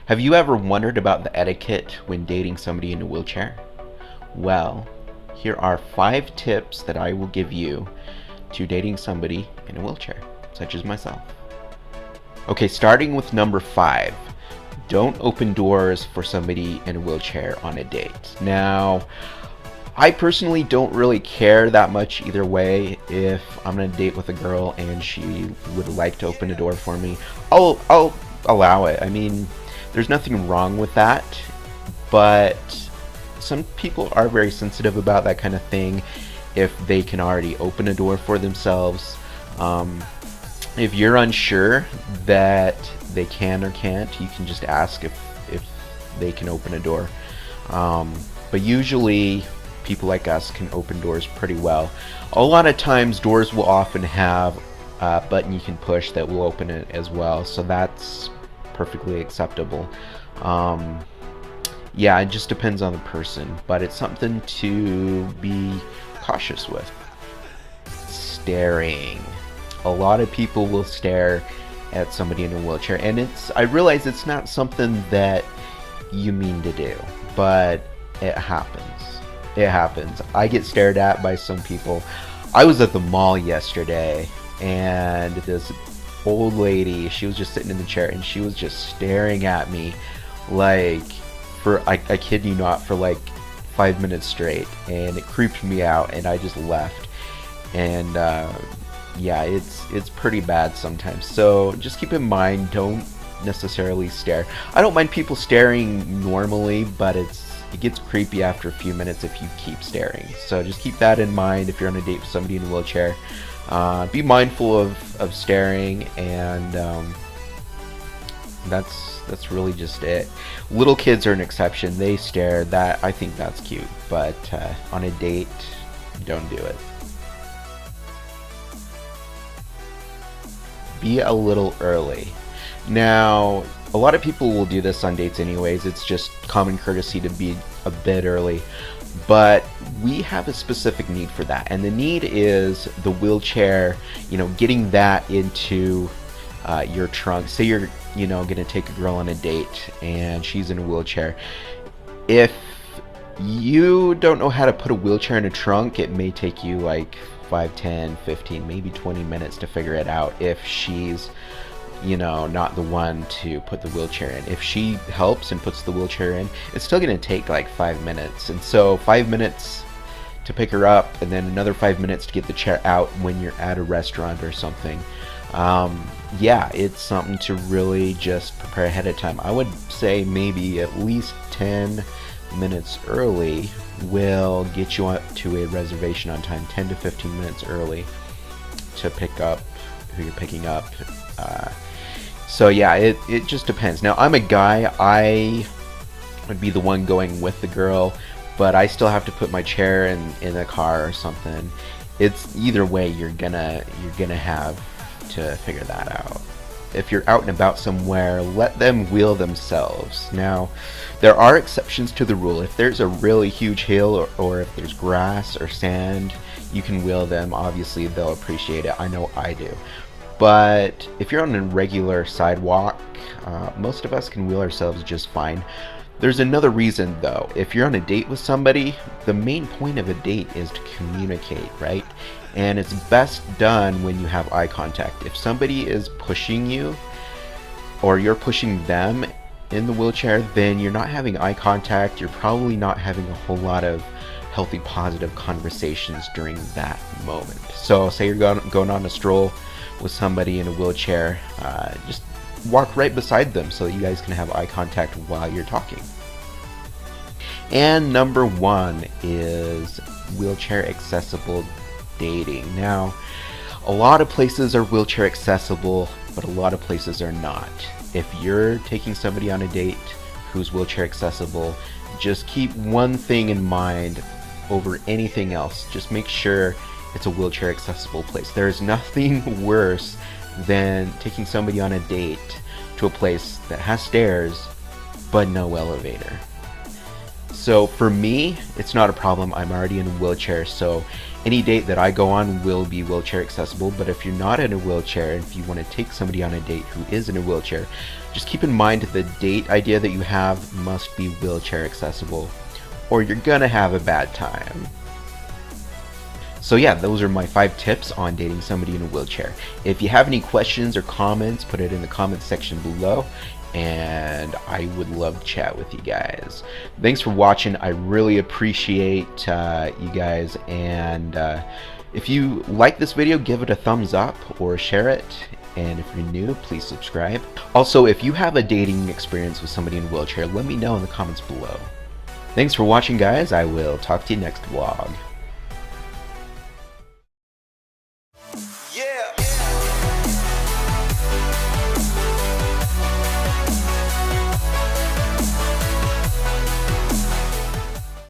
Have you ever wondered about the etiquette when dating somebody in a wheelchair? Well, here are 5 tips that I will give you to dating somebody in a wheelchair, such as myself. Okay, starting with number 5. Don't open doors for somebody in a wheelchair on a date. Now, I personally don't really care that much either way. If I'm on a date with a girl and she would like to open a door for me, I'll allow it. I mean, there's nothing wrong with that, but some people are very sensitive about that kind of thing if they can already open a door for themselves. If you're unsure that they can or can't, you can just ask if they can open a door. But usually people like us can open doors pretty well. A lot of times doors will often have a button you can push that will open it as well, so that's perfectly acceptable. Yeah, it just depends on the person, but it's something to be cautious with. Staring. A lot of people will stare at somebody in a wheelchair, and I realize it's not something that you mean to do, but it happens. It happens. I get stared at by some people. I was at the mall yesterday, and this old lady, she was just sitting in the chair, and she was just staring at me like, I kid you not, for like 5 minutes straight, and it creeped me out, and I just left. And yeah, it's pretty bad sometimes. So just keep in mind, don't necessarily stare. I don't mind people staring normally, but it gets creepy after a few minutes if you keep staring. So just keep that in mind if you're on a date with somebody in a wheelchair. Be mindful of staring, and that's really just it. Little kids are an exception. They stare. I think that's cute, but on a date, don't do it. Be a little early. Now, a lot of people will do this on dates anyways. It's just common courtesy to be a bit early. But we have a specific need for that. And the need is the wheelchair, getting that into your trunk. Say you're, going to take a girl on a date and she's in a wheelchair. If you don't know how to put a wheelchair in a trunk, it may take you like 5, 10, 15, maybe 20 minutes to figure it out if she's not the one to put the wheelchair in. If she helps and puts the wheelchair in, it's still going to take like 5 minutes. And so 5 minutes to pick her up, and then another 5 minutes to get the chair out when you're at a restaurant or something. Yeah, it's something to really just prepare ahead of time. I would say maybe at least 10 minutes early will get you up to a reservation on time. 10 to 15 minutes early to pick up who you're picking up. So yeah, it just depends. Now, I'm a guy. I would be the one going with the girl, but I still have to put my chair in a car or something. It's either way, you're gonna have to figure that out. If you're out and about somewhere, let them wheel themselves. Now, there are exceptions to the rule. If there's a really huge hill, or if there's grass or sand, you can wheel them. Obviously, they'll appreciate it. I know I do. But if you're on a regular sidewalk, most of us can wheel ourselves just fine. There's another reason though. If you're on a date with somebody, the main point of a date is to communicate, right? And it's best done when you have eye contact. If somebody is pushing you, or you're pushing them in the wheelchair, then you're not having eye contact. You're probably not having a whole lot of healthy, positive conversations during that moment. So say you're going on a stroll with somebody in a wheelchair, just walk right beside them so that you guys can have eye contact while you're talking. And number 1 is wheelchair accessible dating. Now, a lot of places are wheelchair accessible, but a lot of places are not. If you're taking somebody on a date who's wheelchair accessible, just keep one thing in mind over anything else. Just make sure it's a wheelchair accessible place. There's nothing worse than taking somebody on a date to a place that has stairs but no elevator. So for me, it's not a problem. I'm already in a wheelchair, so Any date that I go on will be wheelchair accessible, but if you're not in a wheelchair and if you want to take somebody on a date who is in a wheelchair, just keep in mind the date idea that you have must be wheelchair accessible, or you're gonna have a bad time. So yeah, those are my 5 tips on dating somebody in a wheelchair. If you have any questions or comments, put it in the comments section below, and I would love to chat with you guys. Thanks for watching. I really appreciate you guys, and if you like this video, give it a thumbs up or share it. And if you're new, please subscribe. Also, if you have a dating experience with somebody in a wheelchair, let me know in the comments below. Thanks for watching, guys. I will talk to you next vlog.